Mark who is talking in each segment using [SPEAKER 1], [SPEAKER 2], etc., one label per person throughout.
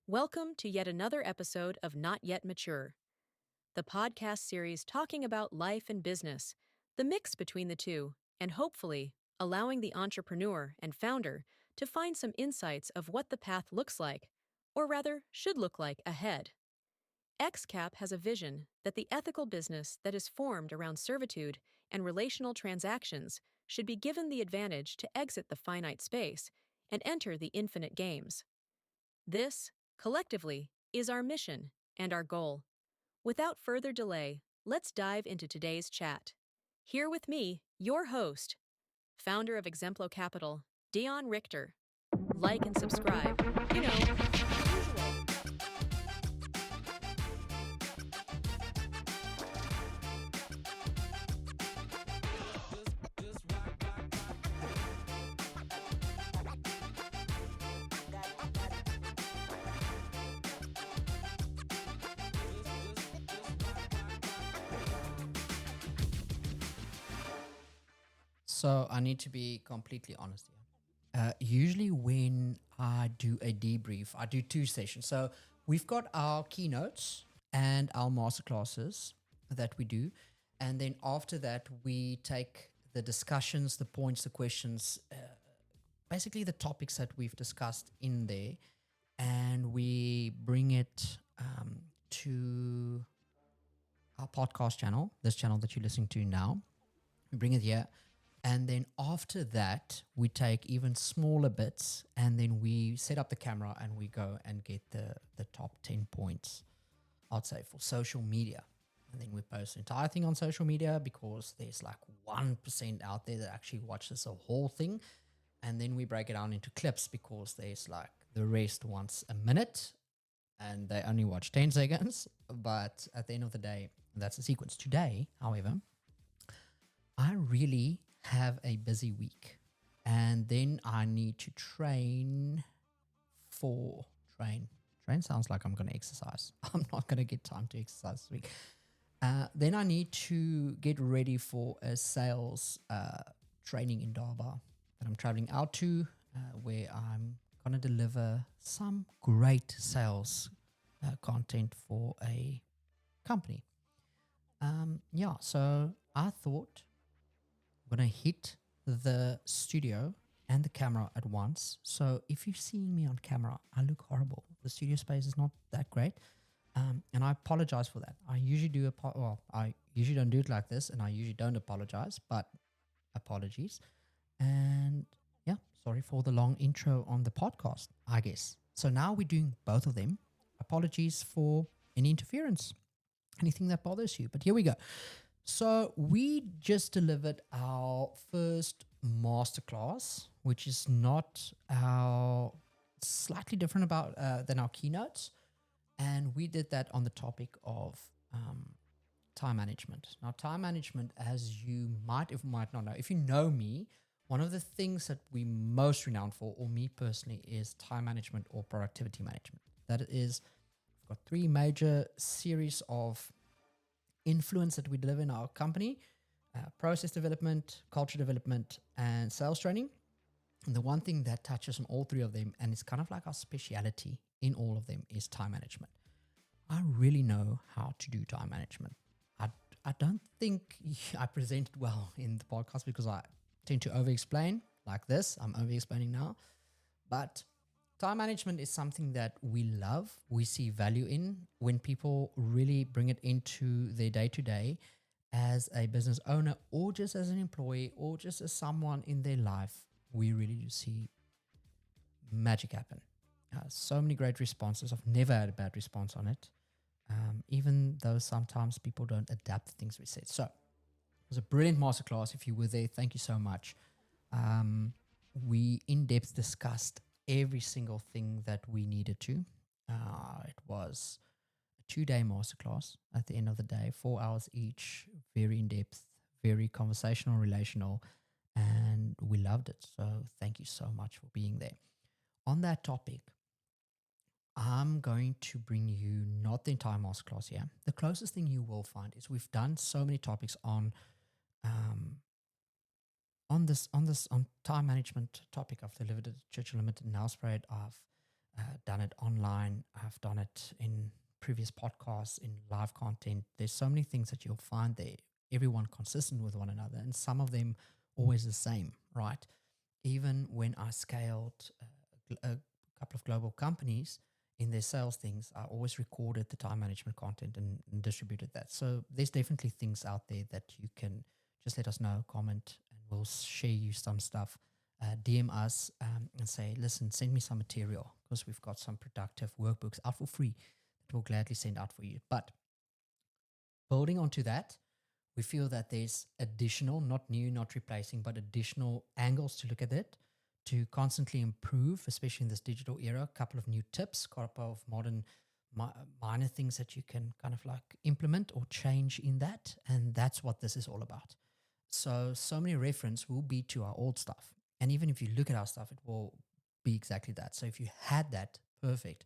[SPEAKER 1] Welcome to yet another episode of Not Yet Mature, the podcast series talking about life and business, the mix between the two, and hopefully allowing the entrepreneur and founder to find some insights of what the path looks like, or rather, should look like ahead. XCAP has a vision that the ethical business that is formed around servitude and relational transactions should be given the advantage to exit the finite space and enter the infinite games. This, collectively, is our mission and our goal. Without further delay, let's dive into today's chat. Here with me, your host, founder of Exemplo Capital, Deon Richter. Like and subscribe. Usual.
[SPEAKER 2] So I need to be completely honest here. Usually when I do a debrief, I do two sessions. So we've got our keynotes and our masterclasses that we do. And then after that, we take the discussions, the points, the questions, basically the topics that we've discussed in there, and we bring it to our podcast channel, this channel that you're listening to now. We bring it here. And then after that, we take even smaller bits and then we set up the camera and we go and get the top 10 points, I'd say, for social media. And then we post the entire thing on social media because there's like 1% out there that actually watches the whole thing. And then we break it down into clips because there's like the rest wants a minute and they only watch 10 seconds. But at the end of the day, that's the sequence. Today, however, I really have a busy week and then I need to train. Train sounds like I'm going to exercise. I'm not going to get time to exercise this week. Then I need to get ready for a sales training in Durban that I'm traveling out to, where I'm going to deliver some great sales content for a company. So I thought I'm going to hit the studio and the camera at once. So if you're seeing me on camera, I look horrible. The studio space is not that great. And I apologize for that. I usually do, I usually don't do it like this and I usually don't apologize, but apologies. And yeah, sorry for the long intro on the podcast, I guess. So now we're doing both of them. Apologies for any interference, anything that bothers you. But here we go. So we just delivered our first masterclass, which is not our slightly different about than our keynotes, and we did that on the topic of time management. Now, time management, as you might not know, if you know me, one of the things that we most renowned for, or me personally, is time management or productivity management. That is, we've got three major series of influence that we deliver in our company: process development, culture development, and sales training. And the one thing that touches on all three of them, and it's kind of like our speciality in all of them, is time management. I really know how to do time management. I don't think I presented well in the podcast because I tend to over-explain like this. I'm over-explaining now. But time management is something that we love, we see value in when people really bring it into their day-to-day as a business owner or just as an employee or just as someone in their life. We really do see magic happen. So many great responses. I've never had a bad response on it, even though sometimes people don't adapt the things we said. So it was a brilliant masterclass. If you were there, thank you so much. We in-depth discussed every single thing that we needed to. It was a 2-day masterclass at the end of the day, 4 hours each, very in-depth, very conversational, relational, and we loved it. So thank you so much for being there. On that topic, I'm going to bring you not the entire masterclass here. The closest thing you will find is we've done so many topics on time management topic. I've delivered a Churchill Limited now spread. I've done it online. I've done it in previous podcasts, in live content. There's so many things that you'll find there, everyone consistent with one another, and some of them always the same, right? Even when I scaled a couple of global companies in their sales things, I always recorded the time management content and distributed that. So there's definitely things out there that you can just let us know, comment, and we'll share you some stuff. DM us and say, listen, send me some material because we've got some productive workbooks out for free that we'll gladly send out for you. But building onto that, we feel that there's additional, not new, not replacing, but additional angles to look at it to constantly improve, especially in this digital era. A couple of new tips, a couple of modern minor things that you can kind of like implement or change in that. And that's what this is all about. So many reference will be to our old stuff. And even if you look at our stuff, it will be exactly that. So if you had that, perfect.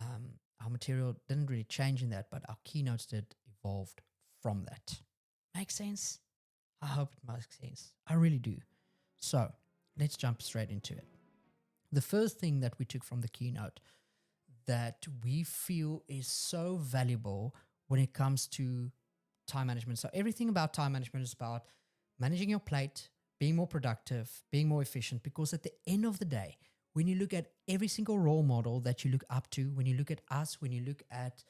[SPEAKER 2] Our material didn't really change in that, but our keynotes did evolved from that. Makes sense? I hope it makes sense. I really do. So let's jump straight into it. The first thing that we took from the keynote that we feel is so valuable when it comes to time management. So everything about time management is about managing your plate, being more productive, being more efficient, because at the end of the day, when you look at every single role model that you look up to, when you look at us, when you look at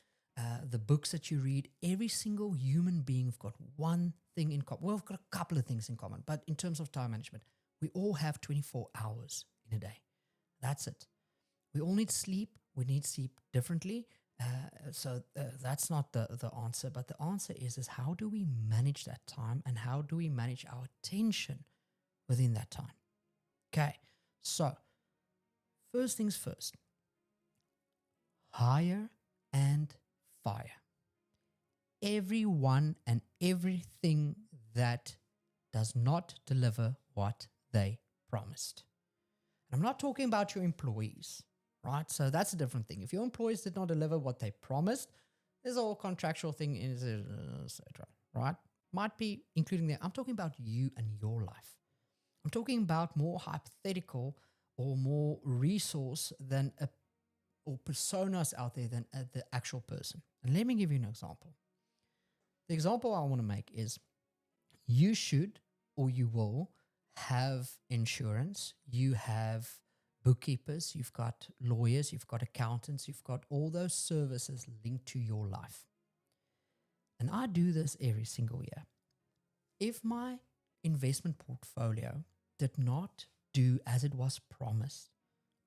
[SPEAKER 2] the books that you read, every single human being have got one thing in common. Well, we've got a couple of things in common, but in terms of time management, we all have 24 hours in a day. That's it. We all need sleep. We need sleep differently. So that's not the answer, but the answer is how do we manage that time and how do we manage our attention within that time? Okay, so first things first, hire and fire. Everyone and everything that does not deliver what they promised. And I'm not talking about your employees, right? So that's a different thing. If your employees did not deliver what they promised, there's a whole contractual thing, etc. Right? Might be including that. I'm talking about you and your life. I'm talking about more hypothetical or more resource than or personas out there than the actual person. And let me give you an example. The example I want to make is you should or you will have insurance, you have bookkeepers, you've got lawyers, you've got accountants, you've got all those services linked to your life. And I do this every single year. If my investment portfolio did not do as it was promised,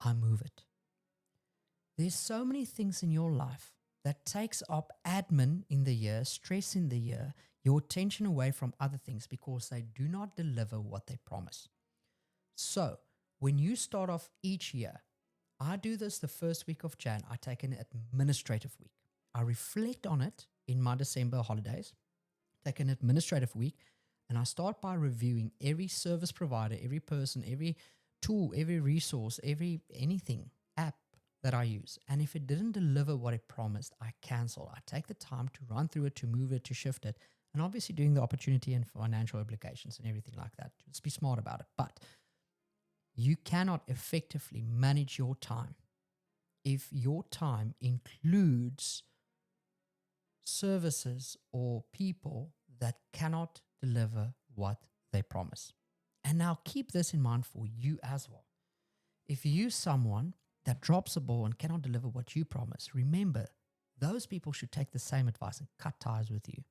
[SPEAKER 2] I move it. There's so many things in your life that takes up admin in the year, stress in the year, your attention away from other things because they do not deliver what they promise. So when you start off each year, I do this the first week of Jan. I take an administrative week. I reflect on it in my December holidays, take an administrative week, and I start by reviewing every service provider, every person, every tool, every resource, anything, app that I use. And if it didn't deliver what it promised, I cancel. I take the time to run through it, to move it, to shift it, and obviously doing the opportunity and financial implications and everything like that. Just be smart about it. But you cannot effectively manage your time if your time includes services or people that cannot deliver what they promise. And now keep this in mind for you as well. If you're someone that drops a ball and cannot deliver what you promise, remember, those people should take the same advice and cut ties with you.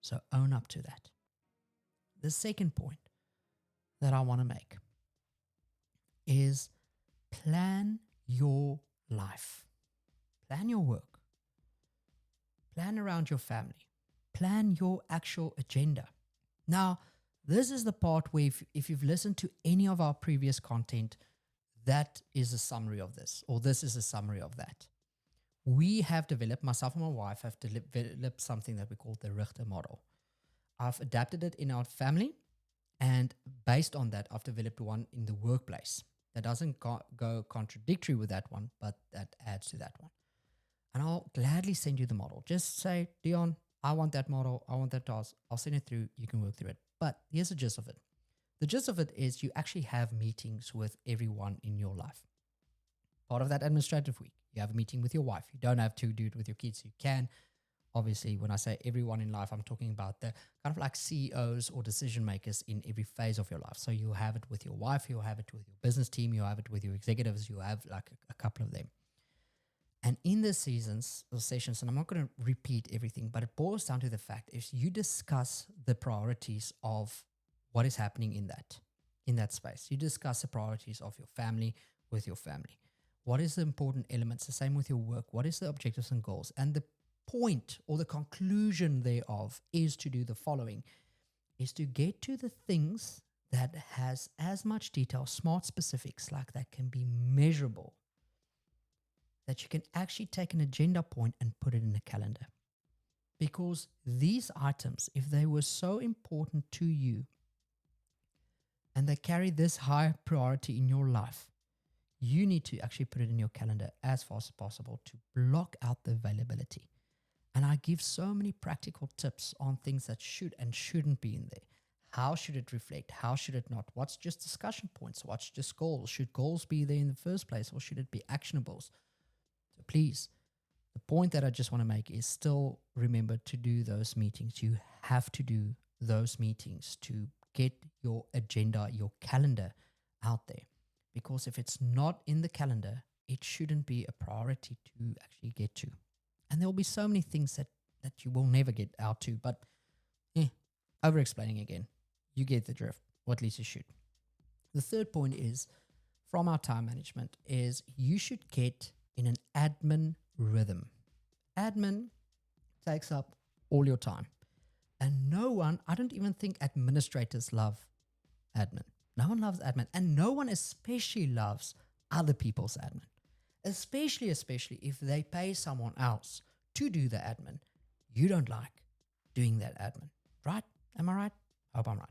[SPEAKER 2] So own up to that. The second point that I want to make is plan your life. Plan your work. Plan around your family. Plan your actual agenda. Now, this is the part where if you've listened to any of our previous content, that is a summary of this, or this is a summary of that. We have developed, myself and my wife have developed something that we call the Richter model. I've adapted it in our family, and based on that, I've developed one in the workplace that doesn't go contradictory with that one, but that adds to that one. And I'll gladly send you the model. Just say, Deon, I want that model. I want that task. I'll send it through. You can work through it. But here's the gist of it. The gist of it is you actually have meetings with everyone in your life. Part of that administrative week, you have a meeting with your wife. You don't have to do it with your kids. You can. Obviously, when I say everyone in life, I'm talking about the kind of like CEOs or decision makers in every phase of your life. So you'll have it with your wife, you'll have it with your business team, you'll have it with your executives, you'll have like a couple of them. And in the seasons or sessions, and I'm not going to repeat everything, but it boils down to the fact is you discuss the priorities of what is happening in that space. You discuss the priorities of your family with your family. What is the important elements? The same with your work. What is the objectives and goals? And the point or the conclusion thereof is to do the following, is to get to the things that has as much detail, smart specifics, like that can be measurable, that you can actually take an agenda point and put it in a calendar. Because these items, if they were so important to you and they carry this high priority in your life, you need to actually put it in your calendar as fast as possible to block out the availability. And I give so many practical tips on things that should and shouldn't be in there. How should it reflect? How should it not? What's just discussion points? What's just goals? Should goals be there in the first place, or should it be actionables? So please, the point that I just want to make is still remember to do those meetings. You have to do those meetings to get your agenda, your calendar out there. Because if it's not in the calendar, it shouldn't be a priority to actually get to. And there will be so many things that you will never get out to. But over explaining again, you get the drift, or at least you should. The third point is, from our time management, is you should get in an admin rhythm. Admin takes up all your time. And no one, I don't even think administrators love admin. No one loves admin. And no one especially loves other people's admin. Especially if they pay someone else to do the admin. You don't like doing that admin, right? Am I right? I hope I'm right.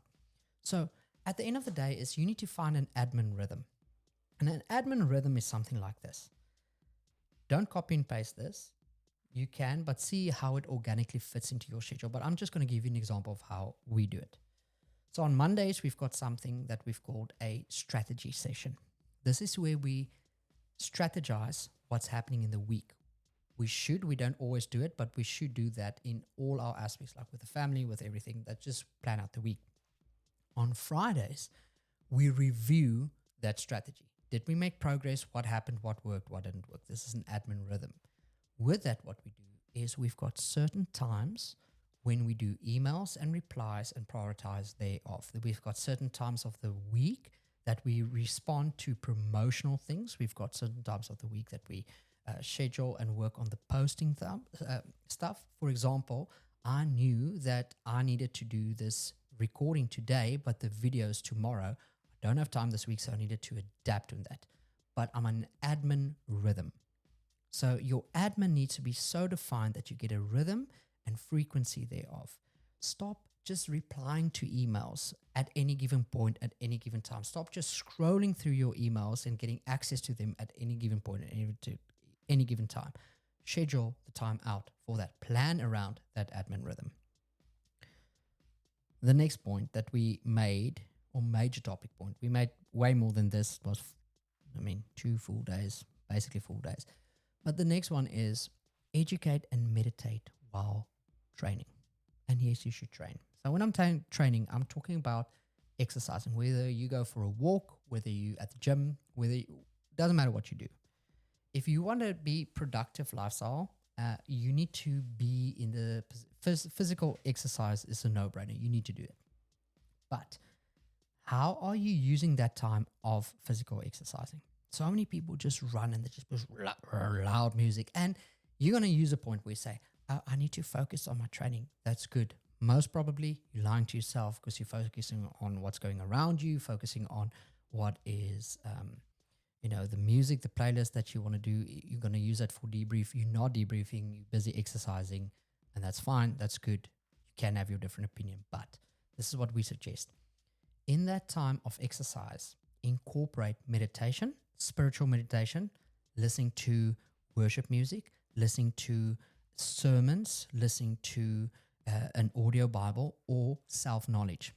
[SPEAKER 2] So at the end of the day is you need to find an admin rhythm. And an admin rhythm is something like this. Don't copy and paste this. You can, but see how it organically fits into your schedule. But I'm just going to give you an example of how we do it. So on Mondays, we've got something that we've called a strategy session. This is where we strategize what's happening in the week. We don't always do it, but we should do that in all our aspects, like with the family, with everything, that just plan out the week. On Fridays, we review that strategy. Did we make progress? What happened? What worked? What didn't work? This is an admin rhythm. With that, what we do is we've got certain times when we do emails and replies and prioritize thereof. We've got certain times of the week that we respond to promotional things. We've got certain times of the week that we schedule and work on the posting stuff. For example, I knew that I needed to do this recording today, but the videos tomorrow. I don't have time this week, so I needed to adapt on that. But I'm an admin rhythm. So your admin needs to be so defined that you get a rhythm and frequency thereof. Stop just replying to emails at any given point, at any given time. Stop just scrolling through your emails and getting access to them at any given point, at any given time. Schedule the time out for that. Plan around that admin rhythm. The next point that we made, or major topic point, we made way more than this. It was, 2 full days, basically full days. But the next one is educate and meditate while training. And yes, you should train. So when I'm training, I'm talking about exercising, whether you go for a walk, whether you at the gym, doesn't matter what you do. If you want to be productive lifestyle, you need to be in the physical exercise is a no-brainer. You need to do it. But how are you using that time of physical exercising? So many people just run and they just push loud music. And you're going to use a point where you say, I need to focus on my training. That's good. Most probably you're lying to yourself because you're focusing on what's going around you, focusing on what is, the music, the playlist that you want to do. You're going to use that for debrief. You're not debriefing. You're busy exercising, and that's fine. That's good. You can have your different opinion, but this is what we suggest. In that time of exercise, incorporate meditation, spiritual meditation, listening to worship music, listening to sermons, listening to an audio Bible, or self-knowledge,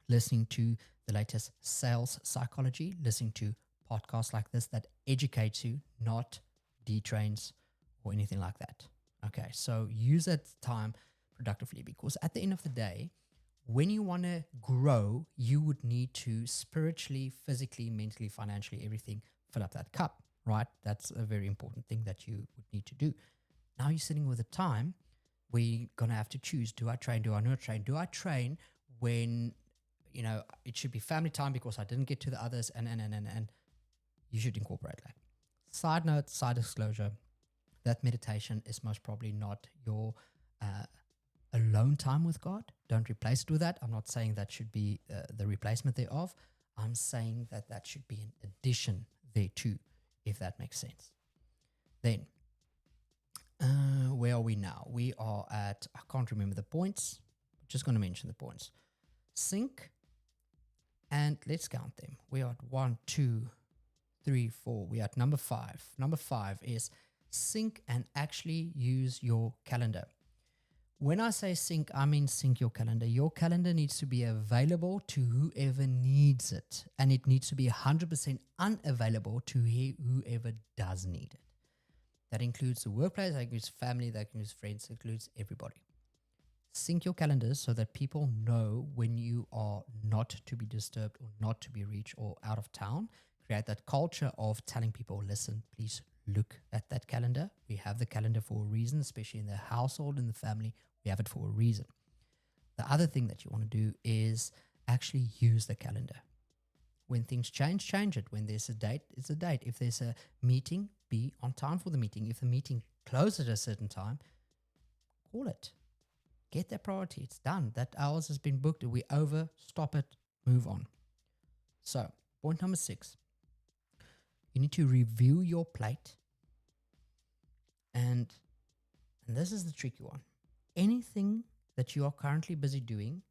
[SPEAKER 2] listening to the latest sales psychology, listening to podcast like this that educates you, not detrains or anything like that. Okay, so use that time productively, because at the end of the day, when you want to grow, you would need to spiritually, physically, mentally, financially, everything fill up that cup, right? That's a very important thing that you would need to do. Now you're sitting with a time where you're going to have to choose, do I train, do I not train? Do I train when, it should be family time because I didn't get to the others, and you should incorporate that. Side note, side disclosure, that meditation is most probably not your alone time with God. Don't replace it with that. I'm not saying that should be the replacement thereof. I'm saying that that should be an addition thereto, if that makes sense. Then, where are we now? We are at, I can't remember the points. I'm just going to mention the points. Sync, and let's count them. We are at 1, 2, 3, 4. We are at number 5. Number 5 is sync and actually use your calendar. When I say sync, I mean sync your calendar. Your calendar needs to be available to whoever needs it, and it needs to be 100% unavailable to whoever does need it. That includes the workplace, that includes family, that includes friends, that includes everybody. Sync your calendars so that people know when you are not to be disturbed or not to be reached or out of town. Create that culture of telling people, listen, please look at that calendar. We have the calendar for a reason, especially in the household, in the family. We have it for a reason. The other thing that you want to do is actually use the calendar. When things change, change it. When there's a date, it's a date. If there's a meeting, be on time for the meeting. If the meeting closes at a certain time, call it. Get that priority. It's done. That hours has been booked. We over, stop it, move on. So, point number 6. You need to review your plate. And this is the tricky one. Anything that you are currently busy doing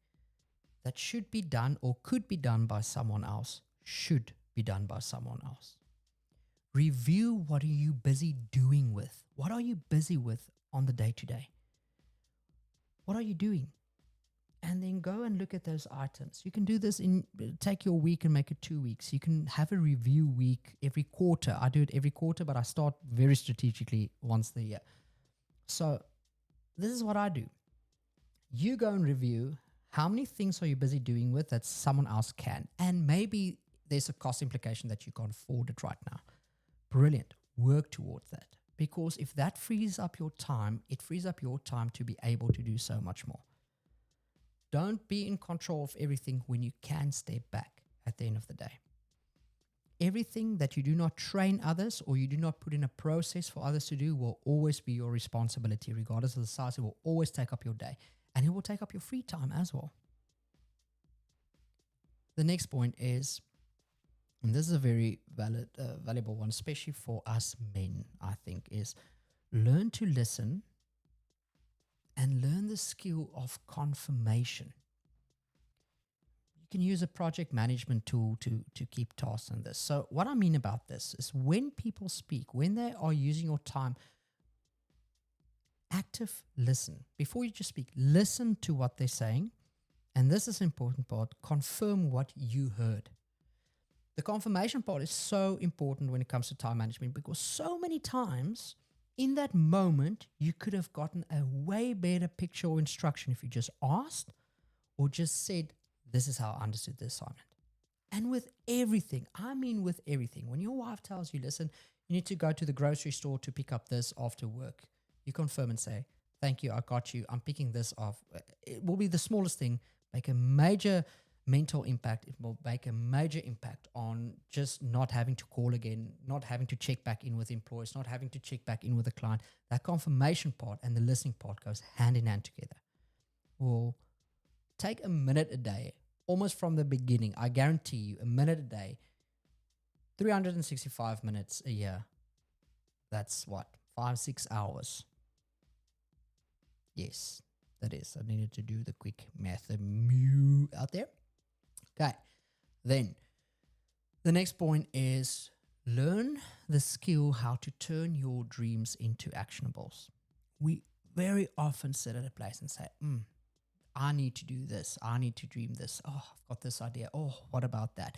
[SPEAKER 2] that should be done or could be done by someone else should be done by someone else. Review, what are you busy doing with? What are you busy with on the day-to-day? What are you doing? And then go and look at those items. You can do this take your week and make it 2 weeks. You can have a review week every quarter. I do it every quarter, but I start very strategically once a year. So this is what I do. You go and review how many things are you busy doing with that someone else can. And maybe there's a cost implication that you can't afford it right now. Brilliant. Work towards that. Because if that frees up your time, it frees up your time to be able to do so much more. Don't be in control of everything when you can step back at the end of the day. Everything that you do not train others or you do not put in a process for others to do will always be your responsibility, regardless of the size. It will always take up your day, and it will take up your free time as well. The next point is, and this is a very valuable one, especially for us men, I think, is learn to listen and learn the skill of confirmation. You can use a project management tool to keep tasks in this. So what I mean about this is when people speak, when they are using your time, active listen. Before you just speak, listen to what they're saying. And this is an important part, confirm what you heard. The confirmation part is so important when it comes to time management, because so many times in that moment, you could have gotten a way better picture or instruction if you just asked or just said, this is how I understood the assignment. And with everything, I mean with everything, when your wife tells you, listen, you need to go to the grocery store to pick up this after work, you confirm and say, thank you, I got you, I'm picking this off. It will be the smallest thing, make a major mental impact. It will make a major impact on just not having to call again, not having to check back in with employees, not having to check back in with the client. That confirmation part and the listening part goes hand in hand together. We'll take a minute a day, almost from the beginning. I guarantee you, a minute a day, 365 minutes a year. That's what, 5-6 hours. Yes, that is. I needed to do the quick math out there. Okay, then the next point is learn the skill how to turn your dreams into actionables. We very often sit at a place and say, I need to do this. I need to dream this. Oh, I've got this idea. Oh, what about that?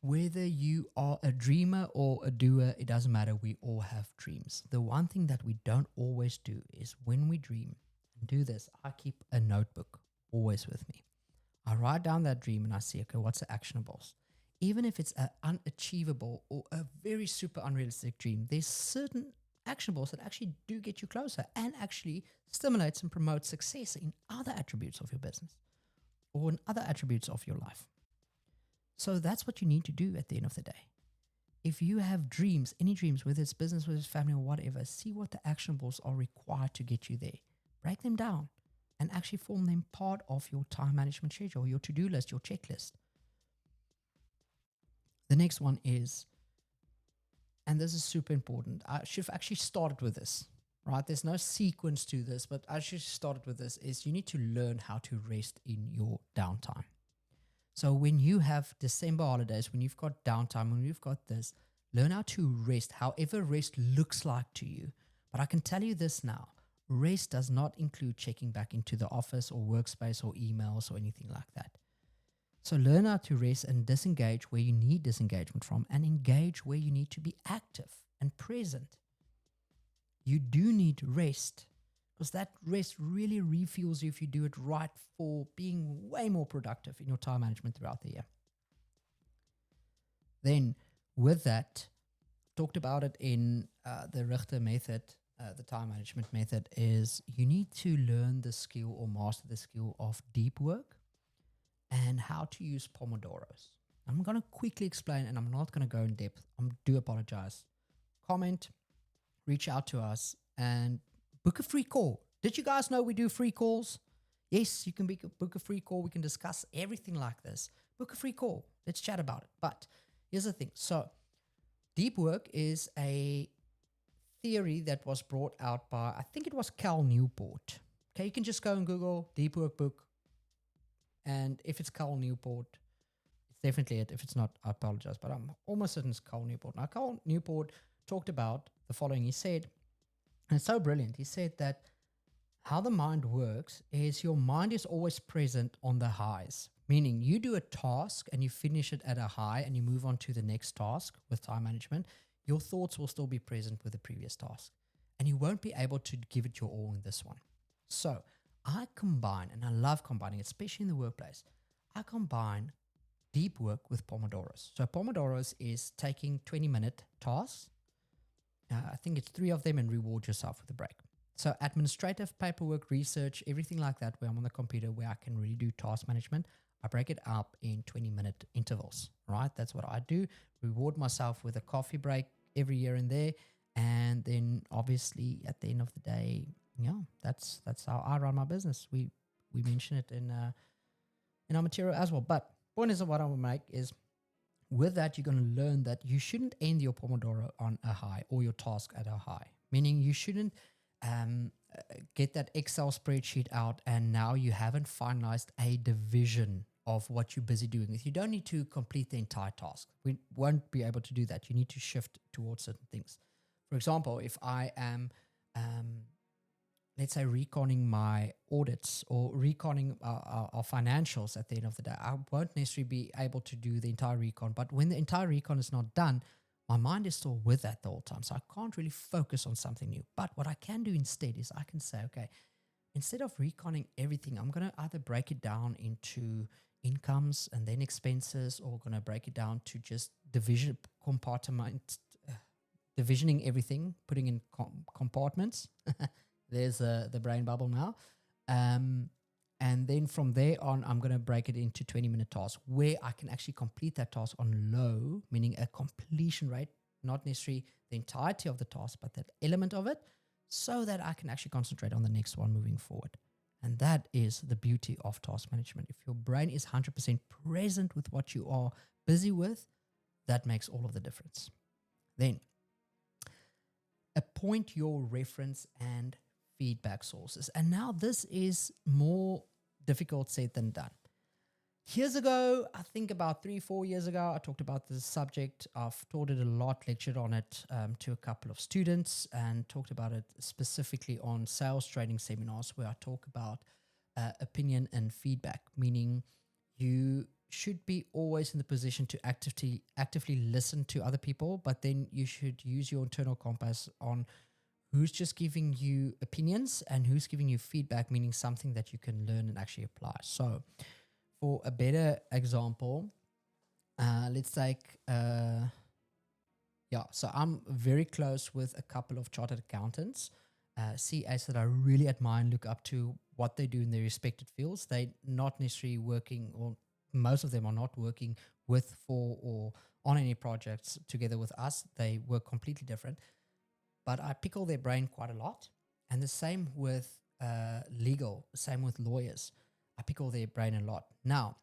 [SPEAKER 2] Whether you are a dreamer or a doer, it doesn't matter. We all have dreams. The one thing that we don't always do is when we dream and do this, I keep a notebook always with me. I write down that dream and I see, okay, what's the actionables? Even if it's an unachievable or a very super unrealistic dream, there's certain actionables that actually do get you closer and actually stimulates and promotes success in other attributes of your business or in other attributes of your life. So that's what you need to do at the end of the day. If you have dreams, any dreams, whether it's business, whether it's family or whatever, see what the actionables are required to get you there. Break them down and actually form them part of your time management schedule, your to-do list, your checklist. The next one is, and this is super important, I should have actually started with this, right? There's no sequence to this, but I should have started with this, is you need to learn how to rest in your downtime. So when you have December holidays, when you've got downtime, when you've got this, learn how to rest, however rest looks like to you. But I can tell you this now, rest does not include checking back into the office or workspace or emails or anything like that. So learn how to rest and disengage where you need disengagement from and engage where you need to be active and present. You do need rest because that rest really refuels you if you do it right for being way more productive in your time management throughout the year. Then with that, talked about it in the Richter method, the time management method, is you need to learn the skill or master the skill of deep work and how to use Pomodoros. I'm going to quickly explain and I'm not going to go in depth. I do apologize. Comment, reach out to us and book a free call. Did you guys know we do free calls? Yes, you can book a free call. We can discuss everything like this. Book a free call. Let's chat about it. But here's the thing. So deep work is a theory that was brought out by, I think it was Cal Newport. Okay, you can just go and Google deep work book. And if it's Cal Newport, it's definitely it. If it's not, I apologize. But I'm almost certain it's Cal Newport. Now, Cal Newport talked about the following. He said, and it's so brilliant, he said that how the mind works is your mind is always present on the highs, meaning you do a task and you finish it at a high and you move on to the next task with time management, your thoughts will still be present with the previous task and you won't be able to give it your all in this one. So I combine, and I love combining, especially in the workplace, I combine deep work with Pomodoros. So Pomodoros is taking 20-minute tasks. I think it's 3 of them and reward yourself with a break. So administrative, paperwork, research, everything like that, where I'm on the computer, where I can really do task management, I break it up in 20-minute intervals, right? That's what I do. Reward myself with a coffee break every year and there. And then obviously at the end of the day, that's how I run my business. We mention it in our material as well. But point is, what I will make is, with that, you're going to learn that you shouldn't end your Pomodoro on a high or your task at a high. Meaning you shouldn't get that Excel spreadsheet out and now you haven't finalized a division of what you're busy doing with. You don't need to complete the entire task. We won't be able to do that. You need to shift towards certain things. For example, if I am let's say reconning my audits or reconning our financials at the end of the day, I won't necessarily be able to do the entire recon. But when the entire recon is not done, my mind is still with that the whole time. So I can't really focus on something new. But what I can do instead is I can say, okay, instead of reconning everything, I'm going to either break it down into incomes and then expenses, or going to break it down to just divisioning everything, putting in compartments. There's the brain bubble now. And then from there on, I'm going to break it into 20-minute tasks where I can actually complete that task on low, meaning a completion rate, not necessarily the entirety of the task, but that element of it, so that I can actually concentrate on the next one moving forward. And that is the beauty of task management. If your brain is 100% present with what you are busy with, that makes all of the difference. Then, appoint your reference and feedback sources. And now this is more difficult said than done. Years ago, I think about 3-4 years ago, I talked about this subject. I've taught it a lot, lectured on it to a couple of students, and talked about it specifically on sales training seminars where I talk about opinion and feedback, meaning you should be always in the position to actively listen to other people, but then you should use your internal compass on who's just giving you opinions and who's giving you feedback, meaning something that you can learn and actually apply. So, for a better example, let's take, so I'm very close with a couple of chartered accountants, CAs that I really admire and look up to what they do in their respected fields. They're not necessarily working, or most of them are not working with, for, or on any projects together with us. They work completely different. But I pickle their brain quite a lot. And the same with legal, same with lawyers. I pickle their brain a lot. Now,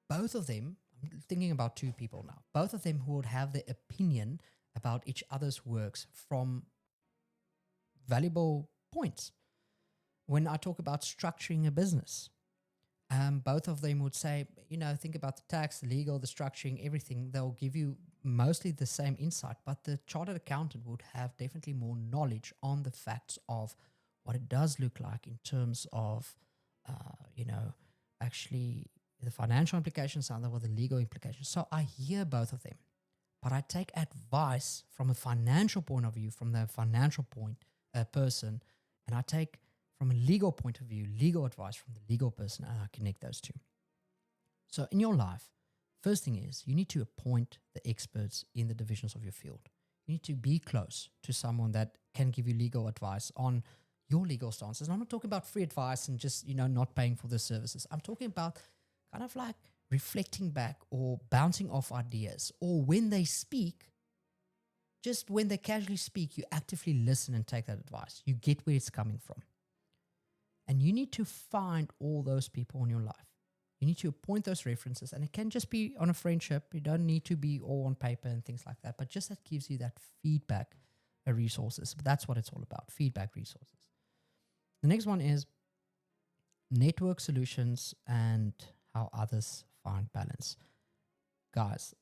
[SPEAKER 2] both of them, I'm thinking about two people now, both of them who would have their opinion about each other's works from valuable points. When I talk about structuring a business, both of them would say, think about the tax, the legal, the structuring, everything. They'll give you mostly the same insight, but the chartered accountant would have definitely more knowledge on the facts of what it does look like in terms of, actually the financial implications and the legal implications. So I hear both of them, but I take advice from a financial point of view, from the financial person, and I take from a legal point of view, legal advice from the legal person, and I connect those two. So in your life, first thing is you need to appoint the experts in the divisions of your field. You need to be close to someone that can give you legal advice on your legal stances. And I'm not talking about free advice and just, not paying for the services. I'm talking about kind of like reflecting back or bouncing off ideas, or when they speak, just when they casually speak, you actively listen and take that advice. You get where it's coming from. And you need to find all those people in your life. You need to appoint those references, and it can just be on a friendship. You don't need to be all on paper and things like that, but just that gives you that feedback resources. But that's what it's all about, feedback resources. The next one is network solutions and how others find balance. Guys,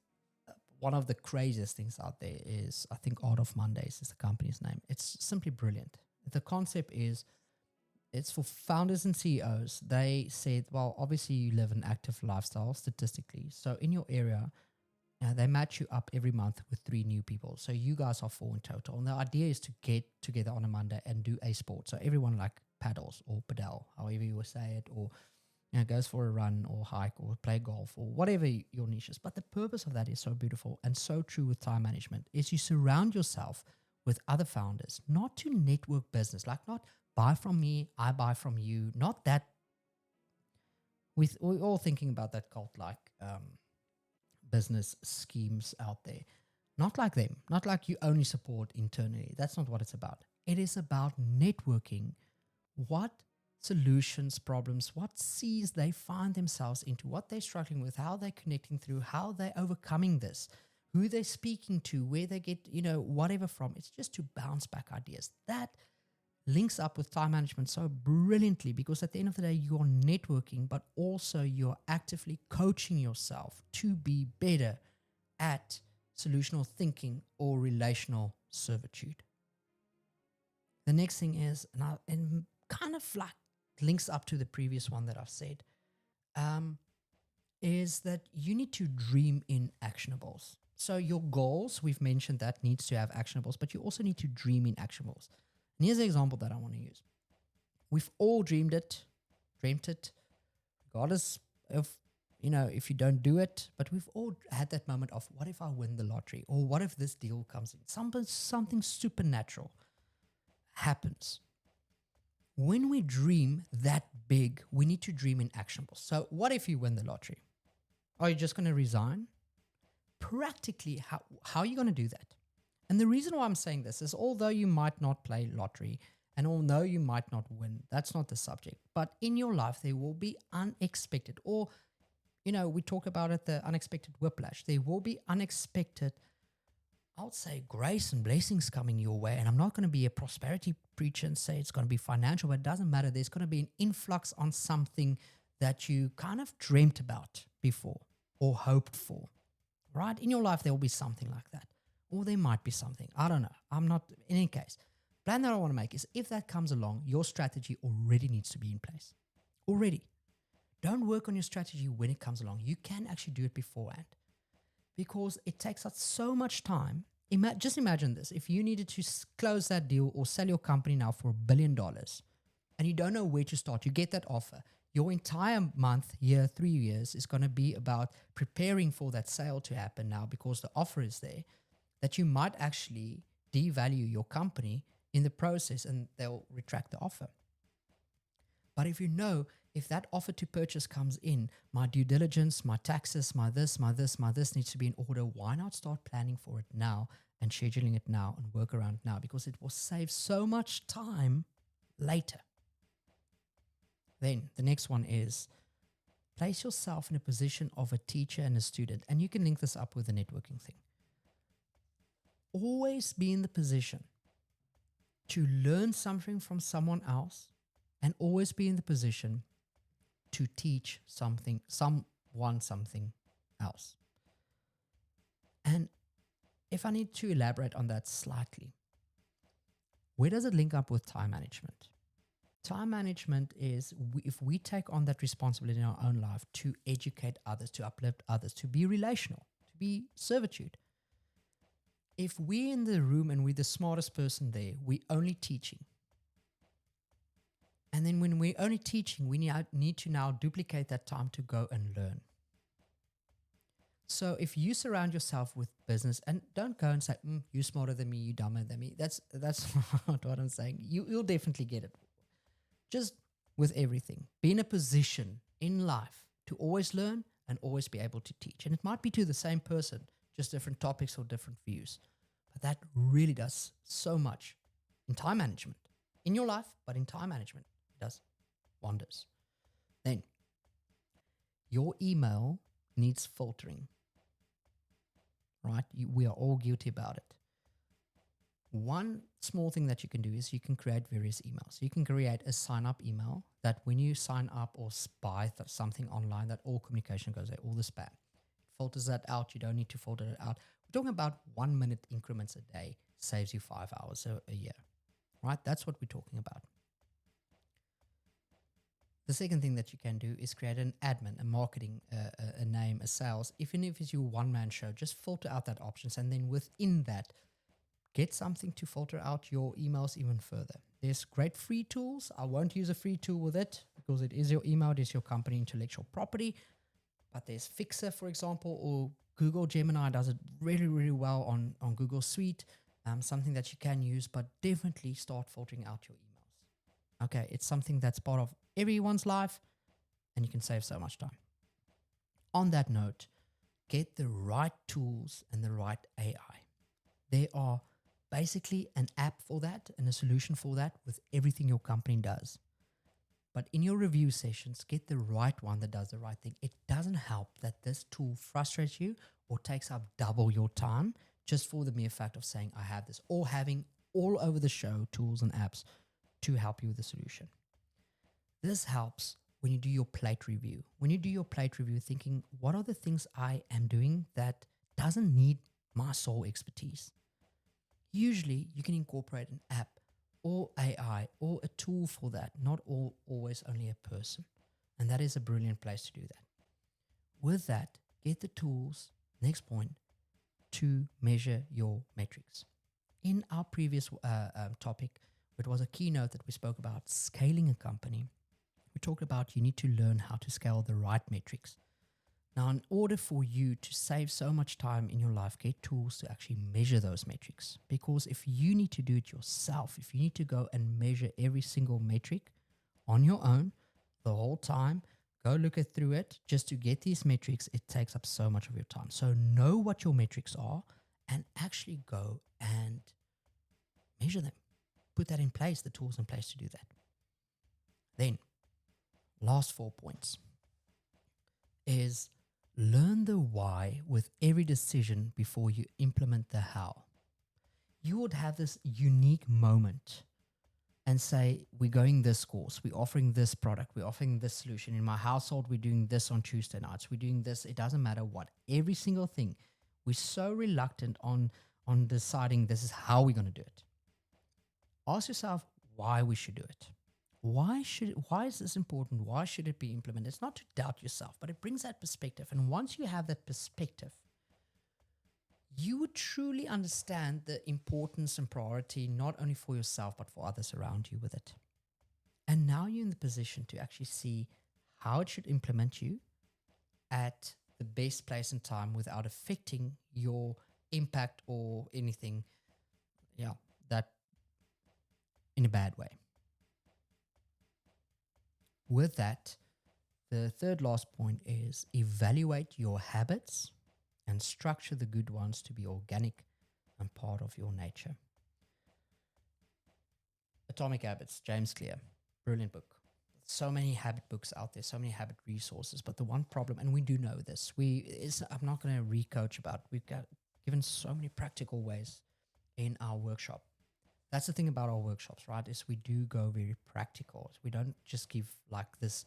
[SPEAKER 2] one of the craziest things out there is, I think Art of Mondays is the company's name. It's simply brilliant. The concept is, it's for founders and CEOs. They said, well, obviously you live an active lifestyle statistically. So in your area, they match you up every month with 3 new people. So you guys are 4 in total. And the idea is to get together on a Monday and do a sport. So everyone like paddles or padel, however you will say it, or goes for a run or hike or play golf or whatever your niche is. But the purpose of that is so beautiful and so true with time management is you surround yourself with other founders, not to network business, like not buy from me, I buy from you, not that. We're all thinking about that cult like business schemes out there. Not like them, not like you only support internally. That's not what it's about. It is about networking what solutions, problems, what seas they find themselves into, what they're struggling with, how they're connecting through, how they're overcoming this, who they're speaking to, where they get, whatever from. It's just to bounce back ideas. That links up with time management so brilliantly, because at the end of the day, you're networking, but also you're actively coaching yourself to be better at solutional thinking or relational servitude. The next thing is, and kind of like links up to the previous one that I've said, is that you need to dream in actionables. So your goals, we've mentioned that needs to have actionables, but you also need to dream in actionables. And here's an example that I want to use. We've all dreamt it, regardless of, if you don't do it, but we've all had that moment of, what if I win the lottery? Or what if this deal comes in? Something supernatural happens. When we dream that big, we need to dream in actionables. So what if you win the lottery? Are you just going to resign? Practically, how are you going to do that? And the reason why I'm saying this is, although you might not play lottery and although you might not win, that's not the subject. But in your life, there will be unexpected, or, we talk about it, the unexpected whiplash. There will be unexpected, I would say, grace and blessings coming your way. And I'm not going to be a prosperity preacher and say it's going to be financial, but it doesn't matter. There's going to be an influx on something that you kind of dreamt about before or hoped for, right? In your life, there will be something like that. Or there might be something. I don't know. I'm not, in any case. Plan that I want to make is, if that comes along, your strategy already needs to be in place. Already. Don't work on your strategy when it comes along. You can actually do it beforehand because it takes us so much time. Just imagine this. If you needed to close that deal or sell your company now for $1 billion and you don't know where to start, you get that offer. Your entire month, year, 3 years is going to be about preparing for that sale to happen now because the offer is there, that you might actually devalue your company in the process and they'll retract the offer. But if you know, if that offer to purchase comes in, my due diligence, my taxes, my this needs to be in order, why not start planning for it now and scheduling it now and work around it now? Because it will save so much time later. Then the next one is place yourself in a position of a teacher and a student. And you can link this up with the networking thing. Always be in the position to learn something from someone else and always be in the position to teach someone something else. And if I need to elaborate on that slightly, where does it link up with time management? Time management is if we take on that responsibility in our own life to educate others, to uplift others, to be relational, to be servitude. If we're in the room and we're the smartest person there, we're only teaching. And then when we're only teaching, we need to now duplicate that time to go and learn. So if you surround yourself with business, and don't go and say, you're smarter than me, you're dumber than me. That's not what I'm saying. You'll definitely get it. Just with everything, be in a position in life to always learn and always be able to teach. And it might be to the same person, just different topics or different views. But that really does so much in time management, in your life, but in time management, it does wonders. Then, your email needs filtering, right? We are all guilty about it. One small thing that you can do is you can create various emails. You can create a sign-up email that when you sign up or buy something online, that all communication goes there, all the spam. It filters that out. You don't need to filter it out. We're talking about 1 minute increments a day, saves you 5 hours a year, right? That's what we're talking about. The second thing that you can do is create an admin, a marketing, a name, a sales. Even if it's your one-man show, just filter out that options. And then within that, get something to filter out your emails even further. There's great free tools. I won't use a free tool with it because it is your email, it is your company intellectual property. But there's Fixer, for example, or Google Gemini does it really, really well on Google Suite. Something that you can use, but definitely start filtering out your emails. Okay, it's something that's part of everyone's life and you can save so much time. On that note, get the right tools and the right AI. There are basically an app for that and a solution for that with everything your company does. But in your review sessions, get the right one that does the right thing. It doesn't help that this tool frustrates you or takes up double your time just for the mere fact of saying, I have this, or having all over the show tools and apps to help you with the solution. This helps when you do your plate review. When you do your plate review, thinking, what are the things I am doing that doesn't need my sole expertise? Usually, you can incorporate an app or AI or a tool for that, not always only a person. And that is a brilliant place to do that. With that, get the tools, next point, to measure your metrics. In our previous topic, it was a keynote that we spoke about scaling a company. We talked about you need to learn how to scale the right metrics. Now, in order for you to save so much time in your life, get tools to actually measure those metrics. Because if you need to do it yourself, if you need to go and measure every single metric on your own the whole time, go look through it just to get these metrics, it takes up so much of your time. So know what your metrics are and actually go and measure them. Put that in place, the tools in place to do that. Then, last 4 points is learn the why with every decision before you implement the how. You would have this unique moment and say, we're going this course, we're offering this product, we're offering this solution. In my household, we're doing this on Tuesday nights, we're doing this, it doesn't matter what, every single thing. We're so reluctant on deciding this is how we're going to do it. Ask yourself why we should do it. Why is this important? Why should it be implemented? It's not to doubt yourself, but it brings that perspective. And once you have that perspective, you would truly understand the importance and priority, not only for yourself, but for others around you with it. And now you're in the position to actually see how it should implement you at the best place and time without affecting your impact or anything, that in a bad way. With that, the third last point is evaluate your habits and structure the good ones to be organic and part of your nature. Atomic Habits, James Clear, brilliant book. So many habit books out there, so many habit resources. But the one problem, and we do know this, I'm not going to re-coach about, we've got given so many practical ways in our workshop. That's the thing about our workshops, right? Is we do go very practical. We don't just give like this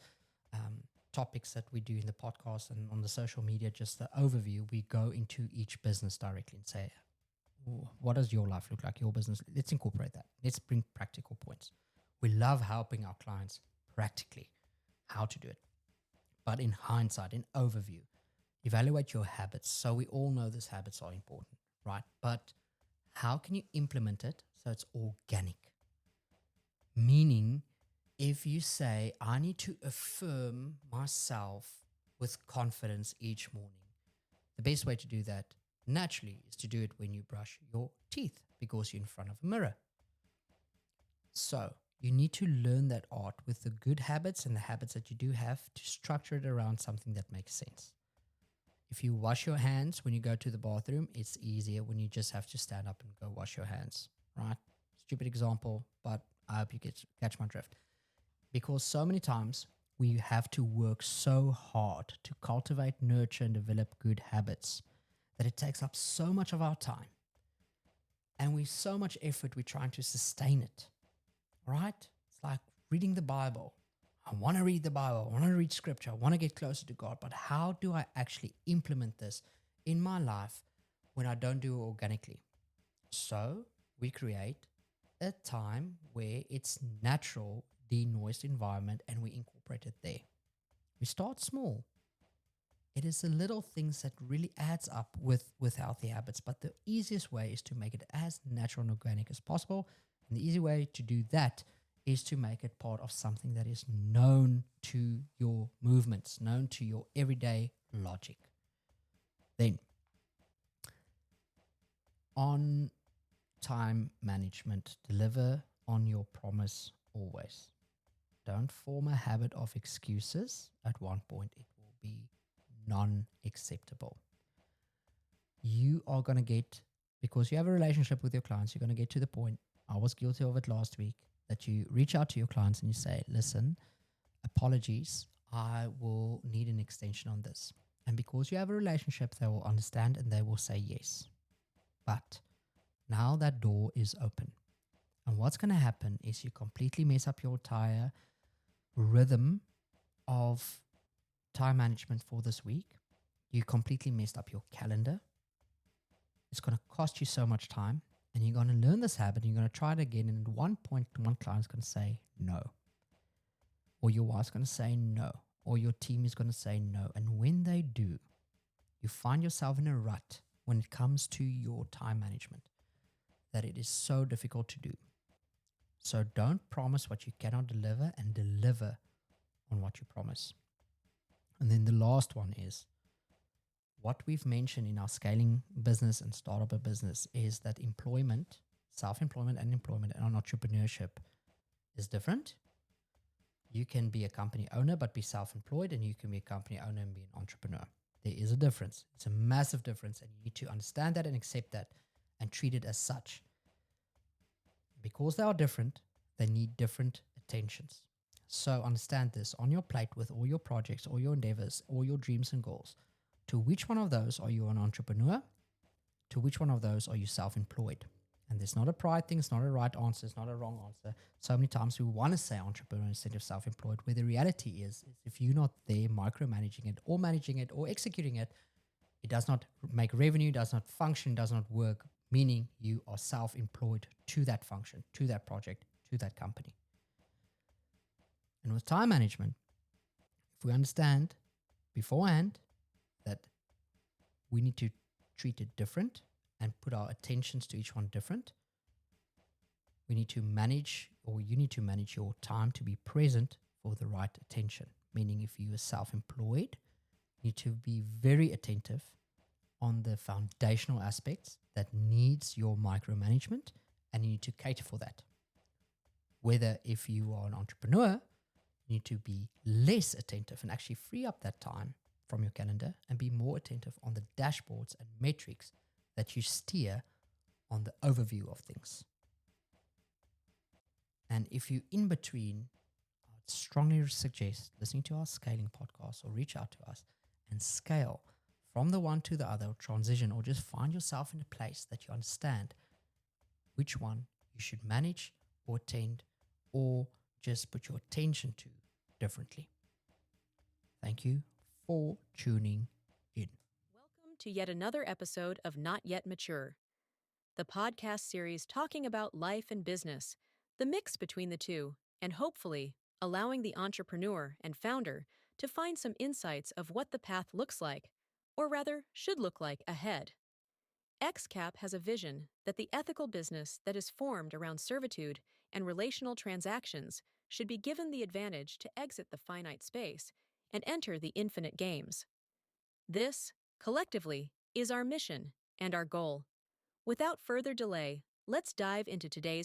[SPEAKER 2] topics that we do in the podcast and on the social media, just the overview. We go into each business directly and say, what does your life look like, your business? Let's incorporate that. Let's bring practical points. We love helping our clients practically how to do it. But in hindsight, in overview, evaluate your habits. So we all know these habits are important, right? But how can you implement it so it's organic? Meaning, if you say, I need to affirm myself with confidence each morning, the best way to do that naturally is to do it when you brush your teeth because you're in front of a mirror. So you need to learn that art with the good habits and the habits that you do have to structure it around something that makes sense. If you wash your hands when you go to the bathroom, it's easier when you just have to stand up and go wash your hands, right? Stupid example, but I hope you catch my drift. Because so many times we have to work so hard to cultivate, nurture, and develop good habits that it takes up so much of our time. And with so much effort, we're trying to sustain it, right? It's like reading the Bible. I want to read the Bible. I want to read scripture. I want to get closer to God. But how do I actually implement this in my life when I don't do it organically? So we create a time where it's natural, denoised environment, and we incorporate it there. We start small. It is the little things that really adds up with healthy habits. But the easiest way is to make it as natural and organic as possible. And the easy way to do that is to make it part of something that is known to your movements, known to your everyday logic. Then, on time management, deliver on your promise always. Don't form a habit of excuses. At one point, it will be non-acceptable. You are going to get, because you have a relationship with your clients, you're going to get to the point, I was guilty of it last week, that you reach out to your clients and you say, listen, apologies, I will need an extension on this. And because you have a relationship, they will understand and they will say yes. But now that door is open. And what's going to happen is you completely mess up your entire rhythm of time management for this week. You completely messed up your calendar. It's going to cost you so much time. And you're going to learn this habit. And you're going to try it again. And at one point, one client's going to say no. Or your wife's going to say no. Or your team is going to say no. And when they do, you find yourself in a rut when it comes to your time management that it is so difficult to do. So don't promise what you cannot deliver, and deliver on what you promise. And then the last one is what we've mentioned in our scaling business and startup a business is that employment, self-employment and employment and entrepreneurship is different. You can be a company owner but be self-employed, and you can be a company owner and be an entrepreneur. There is a difference. It's a massive difference, and you need to understand that and accept that and treat it as such. Because they are different, they need different attentions. So understand this on your plate with all your projects, all your endeavors, all your dreams and goals. To which one of those are you an entrepreneur? To which one of those are you self-employed? And there's not a pride thing, it's not a right answer, it's not a wrong answer. So many times we want to say entrepreneur instead of self-employed, where the reality is if you're not there micromanaging it or managing it or executing it, it does not make revenue, does not function, does not work, meaning you are self-employed to that function, to that project, to that company. And with time management, if we understand beforehand that we need to treat it different and put our attentions to each one different, we need to manage, or you need to manage your time to be present for the right attention. Meaning, if you are self-employed, you need to be very attentive on the foundational aspects that needs your micromanagement, and you need to cater for that. Whether if you are an entrepreneur, you need to be less attentive and actually free up that time from your calendar and be more attentive on the dashboards and metrics that you steer on the overview of things. And if you in between, I'd strongly suggest listening to our scaling podcast or reach out to us and scale from the one to the other, or transition, or just find yourself in a place that you understand which one you should manage or attend or just put your attention to differently. Thank you for tuning in.
[SPEAKER 1] Welcome to yet another episode of Not Yet Mature, the podcast series talking about life and business, the mix between the two, and hopefully allowing the entrepreneur and founder to find some insights of what the path looks like, or rather should look like ahead. XCAP has a vision that the ethical business that is formed around servitude and relational transactions should be given the advantage to exit the finite space and enter the infinite games. This, collectively, is our mission and our goal. Without further delay, let's dive into today's